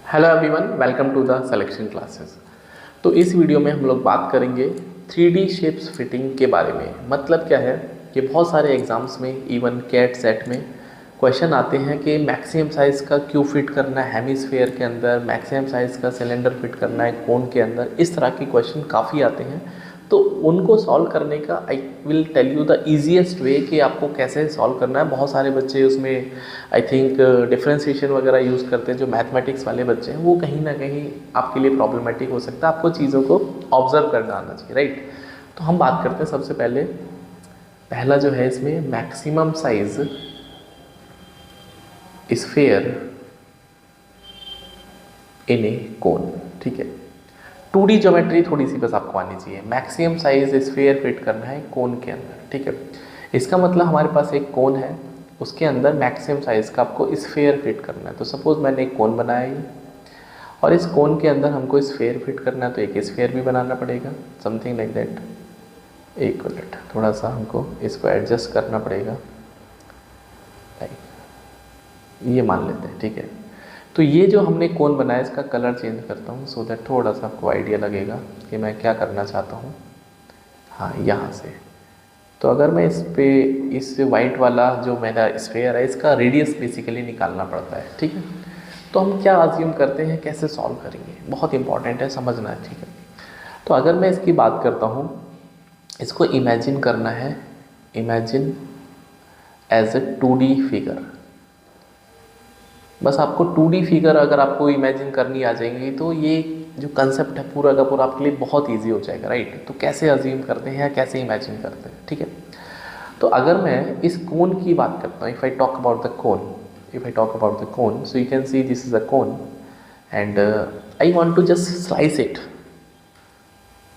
Hello everyone, welcome to the selection classes. तो इस video में हम लोग बात करेंगे 3D शेप्स फिटिंग के बारे में। मतलब क्या है कि बहुत सारे एग्जाम्स में, इवन कैट सेट में क्वेश्चन आते हैं कि मैक्सिमम साइज़ का क्यूब फिट करना है हेमिस्फेयर के अंदर, मैक्सिमम साइज़ का सिलेंडर फिट करना है कोन के अंदर। इस तरह के क्वेश्चन काफ़ी आते हैं। तो उनको सॉल्व करने का I will tell you the easiest way कि आपको कैसे सॉल्व करना है। बहुत सारे बच्चे उसमें आई थिंक डिफ्रेंशिएशन वगैरह यूज़ करते हैं। जो मैथमेटिक्स वाले बच्चे हैं वो कहीं ना कहीं आपके लिए प्रॉब्लमेटिक हो सकता है। आपको चीज़ों को ऑब्जर्व करना आना चाहिए, राइट। तो हम बात करते हैं सबसे पहले, पहला जो है इसमें मैक्सिमम साइज स्फेयर इन ए कोन। ठीक है, 2D ज्योमेट्री थोड़ी सी बस आपको आनी चाहिए। मैक्सिमम साइज स्फेयर फिट करना है कोन के अंदर। ठीक है, इसका मतलब हमारे पास एक कोन है, उसके अंदर मैक्सिमम साइज का आपको स्फेयर फिट करना है। तो सपोज मैंने एक कोन बनाया ये, और इस कोन के अंदर हमको स्फेयर फिट करना है, तो एक स्फेयर भी बनाना पड़ेगा, समथिंग लाइक दैट। एक मिनट, थोड़ा सा हमको इसको एडजस्ट करना पड़ेगा, ये मान लेते हैं। ठीक है, तो ये जो हमने कोन बनाया इसका कलर चेंज करता हूँ सो दैट थोड़ा सा आपको आइडिया लगेगा कि मैं क्या करना चाहता हूँ। हाँ, यहाँ से तो अगर मैं इस वाइट वाला जो मेरा स्फेयर है इसका रेडियस बेसिकली निकालना पड़ता है। ठीक है, तो हम क्या अज्यूम करते हैं, कैसे सॉल्व करेंगे, बहुत इंपॉर्टेंट है, समझना है। ठीक है, तो अगर मैं इसकी बात करता हूँ, इसको इमेजिन करना है, imagine as a 2D figure. बस आपको 2D फिगर अगर आपको इमेजिन करनी आ जाएंगी तो ये जो कंसेप्ट है पूरा का पूरा आपके लिए बहुत इजी हो जाएगा, राइट। तो कैसे अज्यूम करते हैं या कैसे इमेजिन करते हैं। ठीक है, तो अगर मैं इस कोन की बात करता हूँ, if I talk about the cone, so you can see this is a cone and I want to just slice it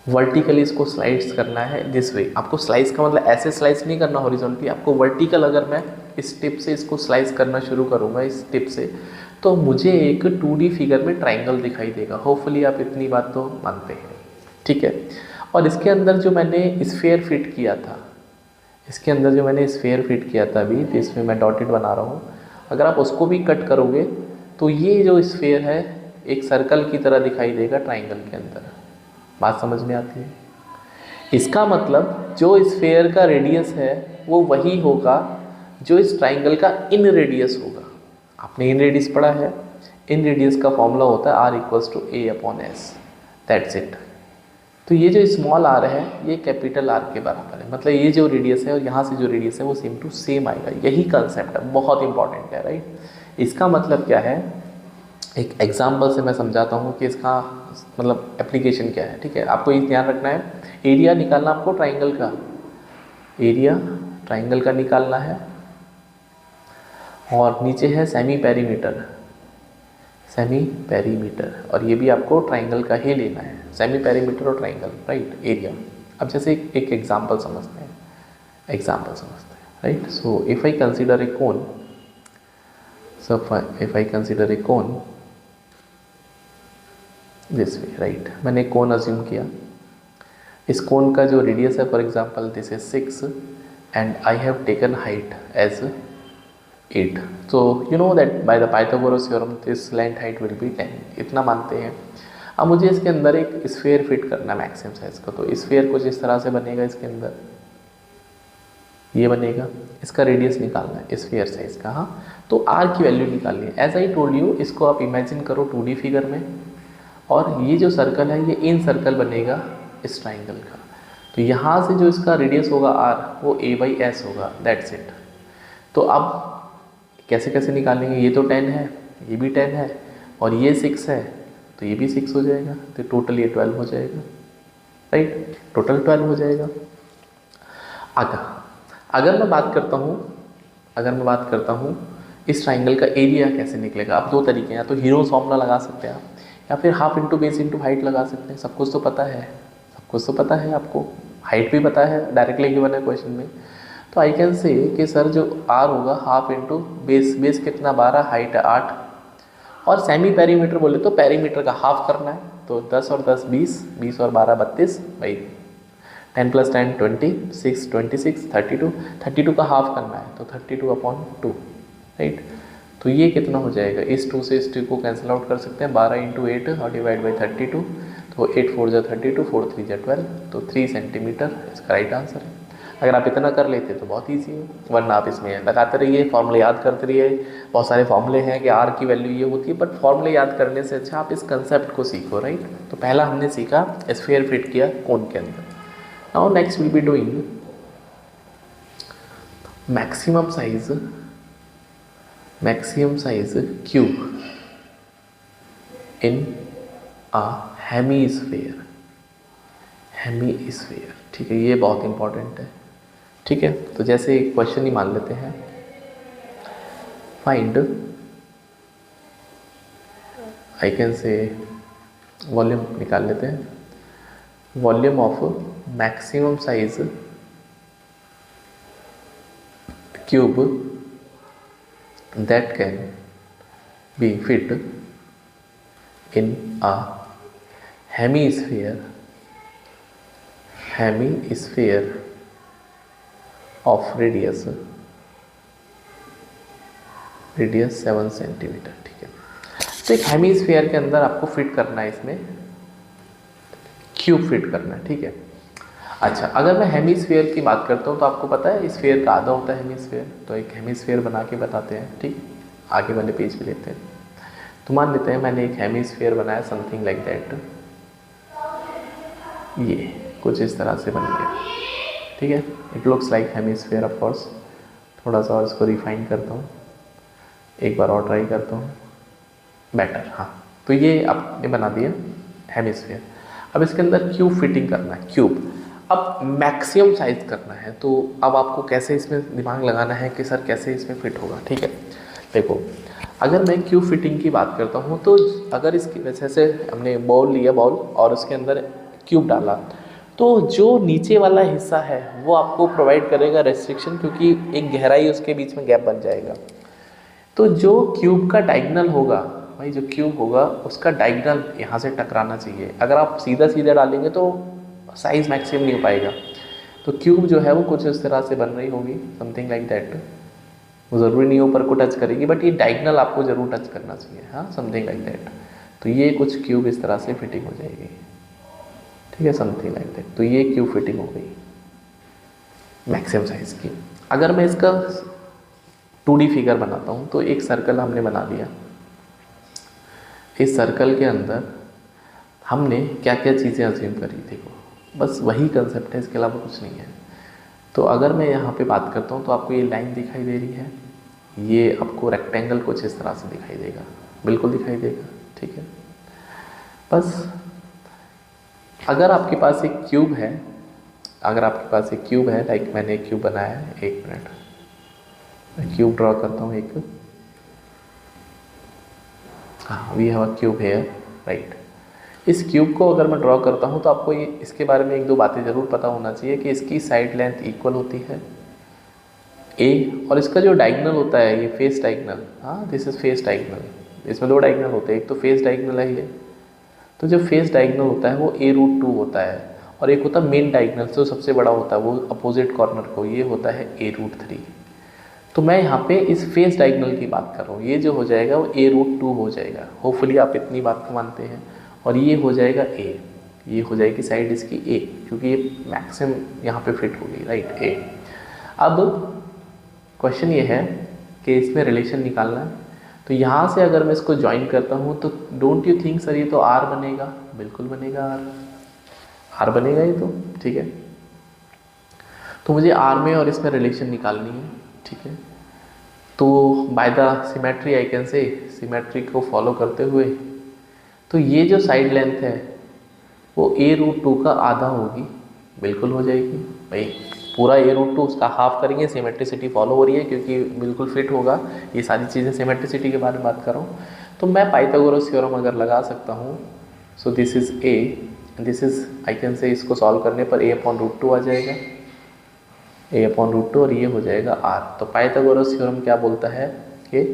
vertically. इसको स्लाइस करना है दिस वे। आपको स्लाइस का मतलब ऐसे स्लाइस नहीं करना हॉरिजॉन्टली, आपको वर्टिकल। अगर मैं इस टिप से इसको स्लाइस करना शुरू करूँगा, इस टिप से, तो मुझे एक 2D फिगर में ट्राइंगल दिखाई देगा। होपफुली आप इतनी बात तो मानते हैं। ठीक है, और इसके अंदर जो मैंने स्फेयर फिट किया था, अभी तो इसमें मैं डॉटेड बना रहा हूँ, अगर आप उसको भी कट करोगे तो ये जो स्फेयर है एक सर्कल की तरह दिखाई देगा ट्राइंगल के अंदर। बात समझ में आती है? इसका मतलब जो स्फेयर का रेडियस है वो वही होगा जो इस ट्राइंगल का इन रेडियस होगा। आपने इन रेडियस पढ़ा है, इन रेडियस का फॉर्मूला होता है R=A/S, दैट्स इट। तो ये जो स्मॉल r है ये कैपिटल R के बराबर है, मतलब ये जो रेडियस है और यहाँ से जो रेडियस है वो सेम टू सेम आएगा। यही कंसेप्ट है, बहुत इंपॉर्टेंट है, राइट। इसका मतलब क्या है, एक एग्जाम्पल से मैं समझाता हूँ कि इसका मतलब एप्लीकेशन क्या है। ठीक है, आपको ये ध्यान रखना है, एरिया निकालना आपको ट्राइंगल का, एरिया ट्राइंगल का निकालना है, और नीचे है सेमी पेरीमीटर, और ये भी आपको ट्राइंगल का ही लेना है, सेमी पेरीमीटर और ट्राइंगल, राइट, एरिया। अब जैसे एक एग्जाम्पल समझते हैं, right. So if I consider a cone, this way, right. मैंने कोन अज्यूम किया, इस कोन का जो रेडियस है for example this is 6 and I have taken height as 8। तो you know that by the Pythagoras theorem this length height will be 10, इतना मानते हैं। अब मुझे इसके अंदर एक स्फेयर फिट करना है मैक्सिमम साइज का, तो स्फेयर कुछ इस तरह से बनेगा, इसके अंदर ये बनेगा, इसका रेडियस निकालना है स्फेयर साइज का। हाँ, तो आर की वैल्यू निकालनी है। एज आई टोल्ड यू, इसको आप इमेजिन करो 2D फिगर में, और ये जो सर्कल है ये इन सर्कल बनेगा इस ट्राइंगल का। तो यहाँ से जो इसका रेडियस होगा r वो A/S होगा, दैट्स इट। तो अब कैसे कैसे निकालेंगे, ये तो 10 है, ये भी 10 है, और ये 6 है, तो ये भी 6 हो जाएगा, तो टोटल ये 12 हो जाएगा, राइट, टोटल 12 हो जाएगा। अगर मैं बात करता हूँ इस ट्राइंगल का एरिया कैसे निकलेगा। अब दो तरीके हैं, या तो हीरोज फॉर्मूला लगा सकते हैं आप, या फिर half into base into height लगा सकते हैं। सब कुछ तो पता है आपको, हाइट भी पता है, डायरेक्टली गिवन है क्वेश्चन में। तो आई कैन से कि सर जो r होगा हाफ इंटू बेस कितना 12, हाइट है 8, और सेमी पेरीमीटर बोले तो पेरीमीटर का हाफ करना है, तो 10 और 10 20 और 12 32, भाई 10 + 10 26 26 32 का हाफ करना है, तो 32/2, राइट। तो ये कितना हो जाएगा, इस 2 से इस 2 को कैंसिल आउट कर सकते हैं, 12 इंटू 8 और डिवाइड बाई 32, तो 8 4 जा 32, 4 3 जा 12, तो 3 सेंटीमीटर इसका राइट आंसर है। अगर आप इतना कर लेते तो बहुत ईजी है, वरना आप इसमें लगाते रहिए, फॉर्मूले याद करते रहिए। बहुत सारे फॉर्मूले हैं कि आर की वैल्यू ये होती है, बट फॉर्मूले याद करने से अच्छा आप इस कंसेप्ट को सीखो, राइट। तो पहला हमने सीखा स्फीयर फिट किया कोन के अंदर। Now next will be doing maximum size cube in a hemisphere. ठीक है, ये बहुत इंपॉर्टेंट है। ठीक है, तो जैसे क्वेश्चन ही मान लेते हैं, find, I can say volume निकाल लेते हैं, volume of maximum size cube that can be fit in a hemisphere of radius 7 centimetre. ठीक है, तो एक हेमीस्फीयर के अंदर आपको फिट करना है, इसमें क्यूब फिट करना है। ठीक है, अच्छा, अगर मैं हेमीस्फीयर की बात करता हूँ तो आपको पता है स्फीयर का आधा होता है हेमीस्फीयर, तो एक हेमीस्फीयर बना के बताते हैं। ठीक, आगे वाले पेज पे लेते हैं। तो मान लेते हैं मैंने एक हेमीस्फीयर बनाया, समथिंग लाइक दैट, ये कुछ इस तरह से बन गया। ठीक है, it looks like hemisphere of course. थोड़ा सा और इसको रिफाइन करता हूँ, एक बार और ट्राई करता हूँ, बेटर। हाँ, तो ये आपने बना दिया हेमीस्फीयर। अब इसके अंदर क्यूब फिटिंग करना है, क्यूब अब मैक्सिमम साइज करना है। तो अब आपको कैसे इसमें दिमाग लगाना है कि सर कैसे इसमें फिट होगा। ठीक है, देखो, अगर मैं क्यूब फिटिंग की बात करता हूँ तो अगर इसकी वजह से हमने बॉल लिया, बॉल और उसके अंदर क्यूब डाला, तो जो नीचे वाला हिस्सा है वो आपको प्रोवाइड करेगा रेस्ट्रिक्शन, क्योंकि एक गहराई उसके बीच में गैप बन जाएगा। तो जो क्यूब का डायगोनल होगा, भाई जो क्यूब होगा उसका डायगोनल यहाँ से टकराना चाहिए। अगर आप सीधा सीधा डालेंगे तो साइज मैक्सिमम नहीं हो पाएगा। तो क्यूब जो है वो कुछ इस तरह से बन रही होगी, समथिंग लाइक दैट। वो ज़रूरी नहीं ऊपर को टच करेगी, बट ये डायगोनल आपको ज़रूर टच करना चाहिए। हाँ, समथिंग लाइक दैट। तो ये कुछ क्यूब इस तरह से फिटिंग हो जाएगी। ठीक है, समथिंग लाइक दैट। तो ये क्यूब फिटिंग हो गई मैक्सिमम साइज की। अगर मैं इसका 2D फिगर बनाता हूँ, तो एक सर्कल हमने बना दिया। इस सर्कल के अंदर हमने क्या क्या चीज़ें अज्यूम करी, देखो बस वही कंसेप्ट है, इसके अलावा कुछ नहीं है। तो अगर मैं यहाँ पे बात करता हूँ तो आपको ये लाइन दिखाई दे रही है, ये आपको रेक्टेंगल कुछ इस तरह से दिखाई देगा, बिल्कुल दिखाई देगा। ठीक है, बस अगर आपके पास एक क्यूब है, लाइक मैंने एक क्यूब बनाया है, एक मिनट, मैं क्यूब ड्रॉ करता हूँ एक। हाँ, we have a cube here, right. इस क्यूब को अगर मैं ड्रॉ करता हूँ तो आपको ये इसके बारे में एक दो बातें ज़रूर पता होना चाहिए कि इसकी साइड लेंथ इक्वल होती है ए, और इसका जो डायगोनल होता है ये फेस डायगोनल, हाँ दिस इज फेस डायगोनल। इसमें 2 डायगोनल होते हैं, एक तो फेस डायगोनल है ये, तो जो फेस डायगोनल होता है वो A√2 होता है, और एक होता है मेन डायगोनल, जो सबसे बड़ा होता है वो अपोजिट कॉर्नर को, ये होता है A√3। तो मैं यहाँ पे इस फेस डायगोनल की बात कर रहा हूँ, ये जो हो जाएगा वो A√2 हो जाएगा। होपफुली आप इतनी बात को मानते हैं। और ये हो जाएगा A, ये हो जाएगी साइड इसकी A, क्योंकि ये मैक्सिमम यहाँ पे फिट होगी, राइट, A। अब क्वेश्चन ये है कि इसमें रिलेशन निकालना है। तो यहाँ से अगर मैं इसको ज्वाइन करता हूँ तो डोंट यू थिंक सर ये तो R बनेगा, बिल्कुल बनेगा, R बनेगा ये तो। ठीक है, तो मुझे R में और इसमें रिलेशन निकालनी है। ठीक है, तो by the symmetry I can say, symmetry को फॉलो करते हुए, तो ये जो साइड लेंथ है वो A√2 का आधा होगी, बिल्कुल हो जाएगी भाई। पूरा A√2 उसका हाफ करेंगे, सिमेट्रिसिटी फॉलो हो रही है क्योंकि बिल्कुल फिट होगा। ये सारी चीज़ें सिमेट्रिसिटी के बारे में बात कर रहा हूँ। तो मैं पाइथागोरस थ्योरम अगर लगा सकता हूँ, so this is A, this is I can say, इसको सॉल्व करने पर A/√2 आ जाएगा, A/√2, और ये हो जाएगा R। तो पाइथागोरस थ्योरम क्या बोलता है कि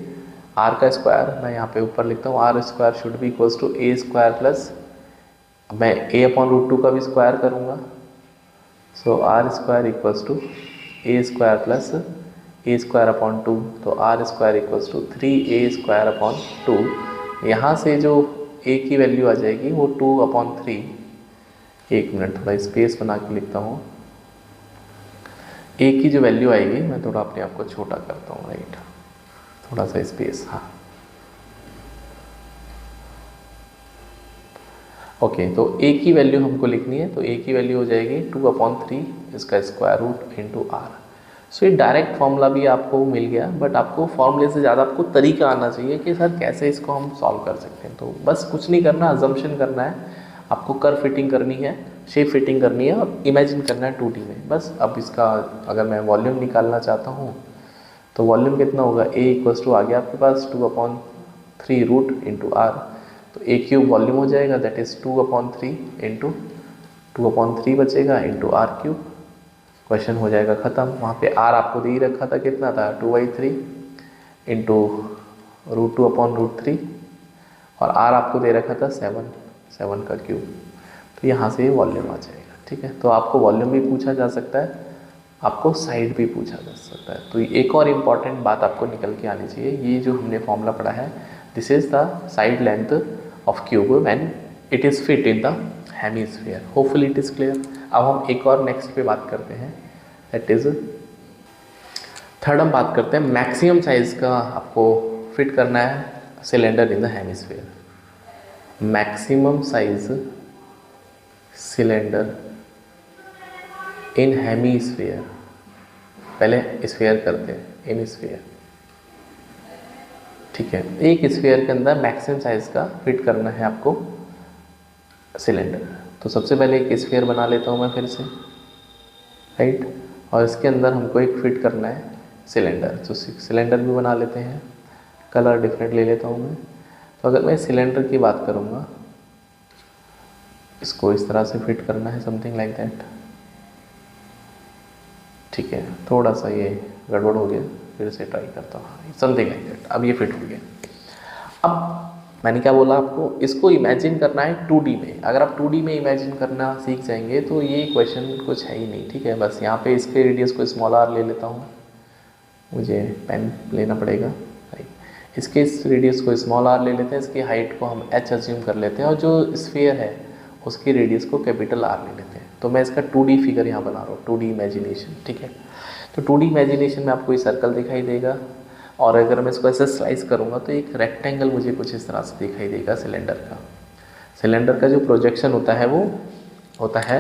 R का स्क्वायर, मैं यहाँ पे ऊपर लिखता हूँ, R² should be equals to A² plus, मैं A/√2 का भी स्क्वायर करूँगा, so R² equals to A² plus A square upon 2, तो R square equals to 3a square upon 2। यहाँ से जो a की वैल्यू आ जाएगी वो 2/3। एक मिनट थोड़ा स्पेस बना के लिखता हूँ। a की जो वैल्यू आएगी, मैं थोड़ा अपने आप को छोटा करता हूँ, राइट, थोड़ा सा स्पेस, हाँ ओके। तो a की वैल्यू हमको लिखनी है, तो a की वैल्यू हो जाएगी 2/3 इसका स्क्वायर रूट इंटू आर। सो ये डायरेक्ट फॉर्मूला भी आपको मिल गया, बट आपको फॉर्मूले से ज़्यादा आपको तरीका आना चाहिए कि सर कैसे इसको हम सॉल्व कर सकते हैं। तो बस कुछ नहीं करना, अजम्पशन करना है, आपको कर्व फिटिंग करनी है, शेप फिटिंग करनी है और इमेजिन करना है 2D में बस। अब इसका अगर मैं वॉल्यूम निकालना चाहता हूँ तो वॉल्यूम कितना होगा, a इक्वल्स टू आ गया आपके पास 2/3 रूट इंटू आर, तो a क्यूब वॉल्यूम हो जाएगा, दैट इज़ 2/3 इंटू 2/3 बचेगा इंटू आर क्यूब। क्वेश्चन हो जाएगा ख़त्म। वहाँ पे r आपको दे ही रखा था, कितना था 2/3 इंटू √2/√3 और r आपको दे रखा था 7 का क्यूब, तो यहाँ से ये वॉल्यूम आ जाएगा। ठीक है, तो आपको वॉल्यूम भी पूछा जा सकता है, आपको साइड भी पूछा जा सकता है। तो एक और इम्पॉर्टेंट बात आपको निकल के आनी चाहिए, ये जो हमने फॉर्मूला पढ़ा है, this is the side length of cube when it is fit in the hemisphere. Hopefully it is clear. अब हम एक और नेक्स्ट पे बात करते हैं, दैट इज़ थर्ड। हम बात करते हैं मैक्सिमम साइज़ का आपको फिट करना है cylinder in the hemisphere. Maximum size cylinder in hemisphere, पहले स्फीयर करते हैं, इन स्फीयर। ठीक है, एक स्फीयर के अंदर मैक्सिमम साइज का फिट करना है आपको सिलेंडर। तो सबसे पहले एक स्फीयर बना लेता हूँ मैं फिर से, राइट, और इसके अंदर हमको एक फिट करना है सिलेंडर। तो सिलेंडर भी बना लेते हैं, कलर डिफरेंट ले लेता हूँ मैं। तो अगर मैं सिलेंडर की बात करूँगा, इसको इस तरह से फिट करना है, समथिंग लाइक दैट। ठीक है, थोड़ा सा ये गड़बड़ हो गया, फिर से ट्राई करता हूँ, समथिंग लाइक दैट। अब ये फिट हो गया। अब मैंने क्या बोला आपको, इसको इमेजिन करना है 2D में। अगर आप 2D में इमेजिन करना सीख जाएंगे तो ये क्वेश्चन कुछ है ही नहीं। ठीक है, बस यहाँ पे इसके रेडियस को स्मॉल r ले लेता हूँ, मुझे पेन लेना पड़ेगा, राइट। इसके इस रेडियस को स्मॉल r ले लेते हैं, इसकी हाइट को हम h अज्यूम कर लेते हैं और जो स्फीयर है उसकी रेडियस को कैपिटल R ले लेते हैं। तो मैं इसका 2D फिगर यहाँ बना रहा हूँ, 2D इमेजिनेशन। ठीक है, तो 2D इमेजिनेशन में आपको ये सर्कल दिखाई देगा और अगर मैं इसको ऐसे स्लाइस करूँगा तो एक रेक्टेंगल मुझे कुछ इस तरह से दिखाई देगा सिलेंडर का। सिलेंडर का जो प्रोजेक्शन होता है वो होता है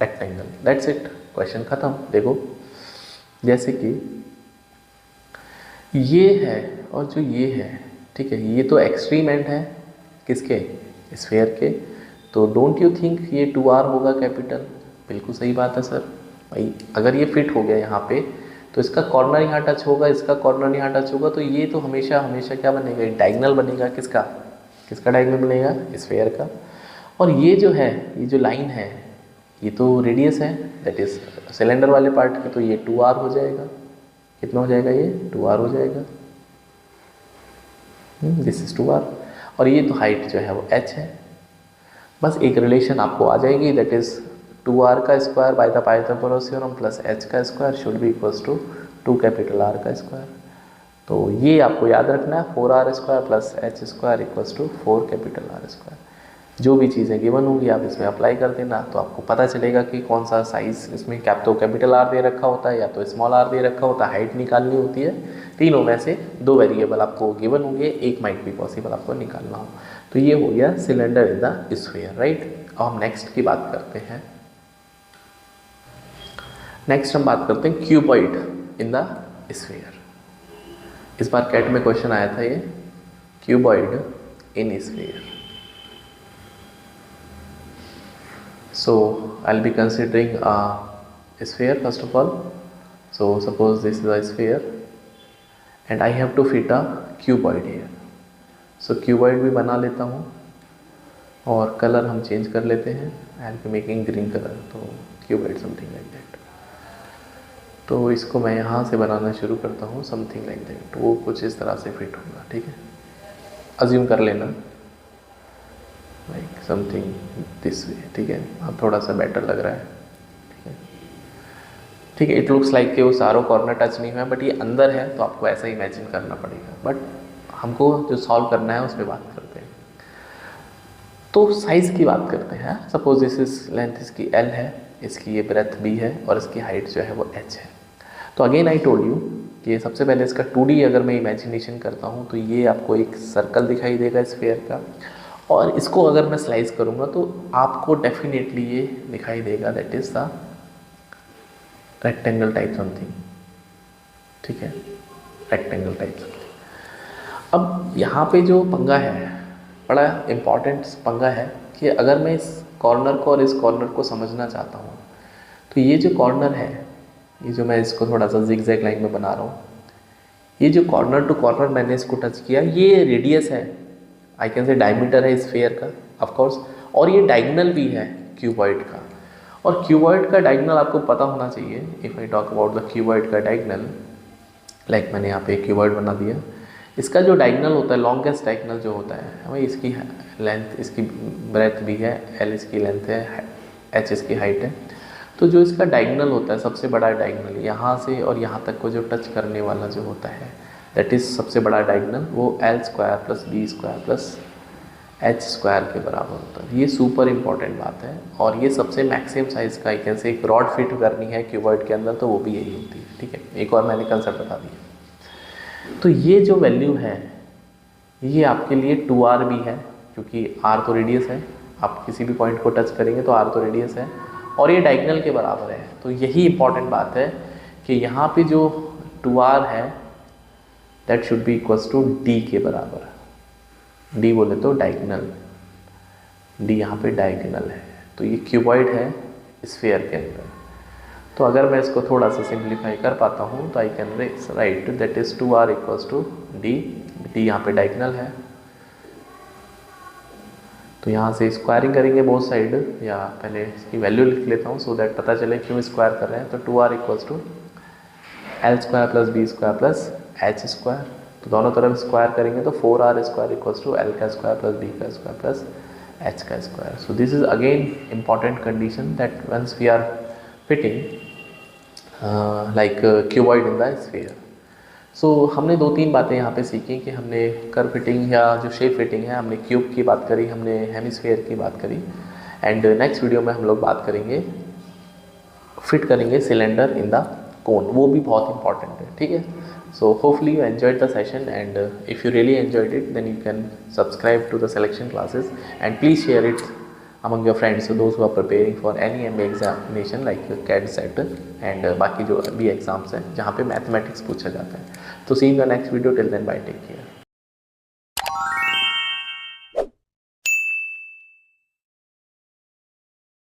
रेक्टेंगल। दैट्स इट, क्वेश्चन ख़त्म। देखो, जैसे कि ये है और जो ये है, ठीक है, ये तो एक्सट्रीम एंड है किसके, स्फीयर के। तो डोंट यू थिंक ये 2R होगा कैपिटल। बिल्कुल सही बात है सर भाई। अगर ये फिट हो गया यहाँ पे तो इसका कॉर्नर यहाँ टच होगा, इसका कॉर्नर यहाँ टच होगा, तो ये तो हमेशा हमेशा क्या बनेगा, डायगोनल बनेगा। किसका किसका डायगोनल बनेगा, स्फीयर का। और ये जो है, ये जो लाइन है, ये तो रेडियस है, दैट इज सिलेंडर वाले पार्ट की, तो ये 2R हो जाएगा। कितना हो जाएगा, ये 2R हो जाएगा। This is 2R। और ये तो हाइट जो है वो h है। बस एक रिलेशन आपको आ जाएगी, दैट इज 2R का square by the Pythagoras theorem plus h का square should be equals to 2 capital R का स्क्वायर। तो ये आपको याद रखना है, 4R square plus h square equals to 4 capital R square. जो भी चीज़ें गिवन होंगी आप इसमें अप्लाई कर देना, तो आपको पता चलेगा कि कौन सा साइज़ इसमें, क्या तो कैपिटल R दे रखा होता है या तो स्मॉल r दे रखा होता है, हाइट निकालनी होती है। तीनों में से 2 वेरिएबल आपको गिवन होंगे, एक माइट भी पॉसिबल आपको निकालना हो। तो ये हो गया cylinder in the sphere, right. अब हम नेक्स्ट की बात करते हैं। नेक्स्ट हम बात करते हैं क्यूबॉइड इन द स्फीयर। इस बार कैट में क्वेश्चन आया था, ये cuboid in sphere. So I'll be considering a sphere first of all. So suppose this is a sphere and I have to fit a cuboid here. So cuboid भी बना लेता हूँ और कलर हम चेंज कर लेते हैं। I'll be making green color, तो cuboid something like that. तो इसको मैं यहाँ से बनाना शुरू करता हूँ, something like that. वो कुछ इस तरह से फिट होगा, ठीक है। अज्यूम कर लेना लाइक समथिंग दिस वे, ठीक है। अब थोड़ा सा बेटर लग रहा है, ठीक है। ठीक है, इट लुक्स लाइक कि वो सारों कॉर्नर टच नहीं हुआ है, बट ये अंदर है तो आपको ऐसा इमेजिन करना पड़ेगा। बट हमको जो सॉल्व करना है उस पर बात करते हैं। तो साइज़ की बात करते हैं। सपोज दिस इज लेंथ इसकी L है, इसकी ये ब्रेथ B है और इसकी हाइट जो है वो H है। तो अगेन आई टोल्ड यू कि सबसे पहले इसका 2D अगर मैं इमेजिनेशन करता हूँ तो ये आपको एक सर्कल दिखाई देगा स्फीयर का, और इसको अगर मैं स्लाइस करूँगा तो आपको डेफिनेटली ये दिखाई देगा, that is the rectangle type something. ठीक है, रेक्टेंगल टाइप समथिंग। अब यहाँ पे जो पंगा है, बड़ा इम्पॉर्टेंट पंगा है कि अगर मैं इस कॉर्नर को और इस कॉर्नर को समझना चाहता हूँ तो ये जो कॉर्नर है, ये जो मैं इसको थोड़ा सा जिगजैग लाइन में बना रहा हूँ, ये जो कॉर्नर टू कॉर्नर मैंने इसको टच किया, ये रेडियस है, आई कैन से डायमीटर है स्फीयर का ऑफ कोर्स, और ये डायगोनल भी है क्यूबॉइड का। और क्यूबॉइड का डायगोनल आपको पता होना चाहिए। If I talk about the cuboid का डायगोनल, लाइक मैंने यहाँ पे एक क्यूबॉइड बना दिया, इसका जो डायगोनल होता है, लॉन्गेस्ट डायगोनल जो होता है, हमें इसकी लेंथ, इसकी ब्रेथ भी है, L इसकी लेंथ है, H इसकी हाइट है। तो जो इसका डायगोनल होता है, सबसे बड़ा डायगोनल यहाँ से और यहाँ तक को जो टच करने वाला जो होता है, दैट इज़ सबसे बड़ा डायगोनल, वो L square plus B square plus H square के बराबर होता है। ये सुपर इम्पॉर्टेंट बात है, और ये सबसे मैक्सिमम साइज़ का, एक से एक रॉड फिट करनी है क्यूबॉइड के अंदर तो वो भी यही होती है। ठीक है, एक और मैंने कंसेप्ट बता दिया। तो ये जो वैल्यू है ये आपके लिए 2r भी है, क्योंकि r तो रेडियस है, आप किसी भी पॉइंट को टच करेंगे तो r तो रेडियस है, और ये डायगोनल के बराबर है। तो यही इंपॉर्टेंट बात है कि यहाँ पे जो 2r है that should be equals to d के बराबर। d बोले तो डायगोनल, d यहाँ पे डायगोनल है, तो ये क्यूबॉइड है स्फीयर के अंदर। तो अगर मैं इसको थोड़ा सा सिंप्लीफाई कर पाता हूँ तो I can write that is 2r equals to d। d यहाँ पे डायगोनल है, तो यहाँ से स्क्वायरिंग करेंगे बोथ साइड, या पहले इसकी वैल्यू लिख लेता हूँ सो दैट पता चले क्यों स्क्वायर कर रहे हैं। तो 2r equals to L square plus B square plus H square, तो दोनों तरफ स्क्वायर करेंगे तो 4r square equals to L का स्क्वायर प्लस B का स्क्वायर प्लस H का square. So this is again important condition that once we are fitting like cuboid in the sphere. So हमने 2-3 बातें यहाँ पे सीखी कि हमने कर्व फिटिंग या जो शेप फिटिंग है, हमने क्यूब की बात करी, हमने हेमिस्फीयर की बात करी, एंड नेक्स्ट वीडियो में हम लोग बात करेंगे, फिट करेंगे सिलेंडर इन द कोन, वो भी बहुत इंपॉर्टेंट है। ठीक है, so hopefully you enjoyed the session, and if you really enjoyed it then you can subscribe to the selection Classes and please share it among your friends, so those who are preparing for any MBA examination like CAT SET and बाकी जो भी exams हैं जहाँ पे mathematics पूछा जाता है। तो see in the next video, till then bye, take care.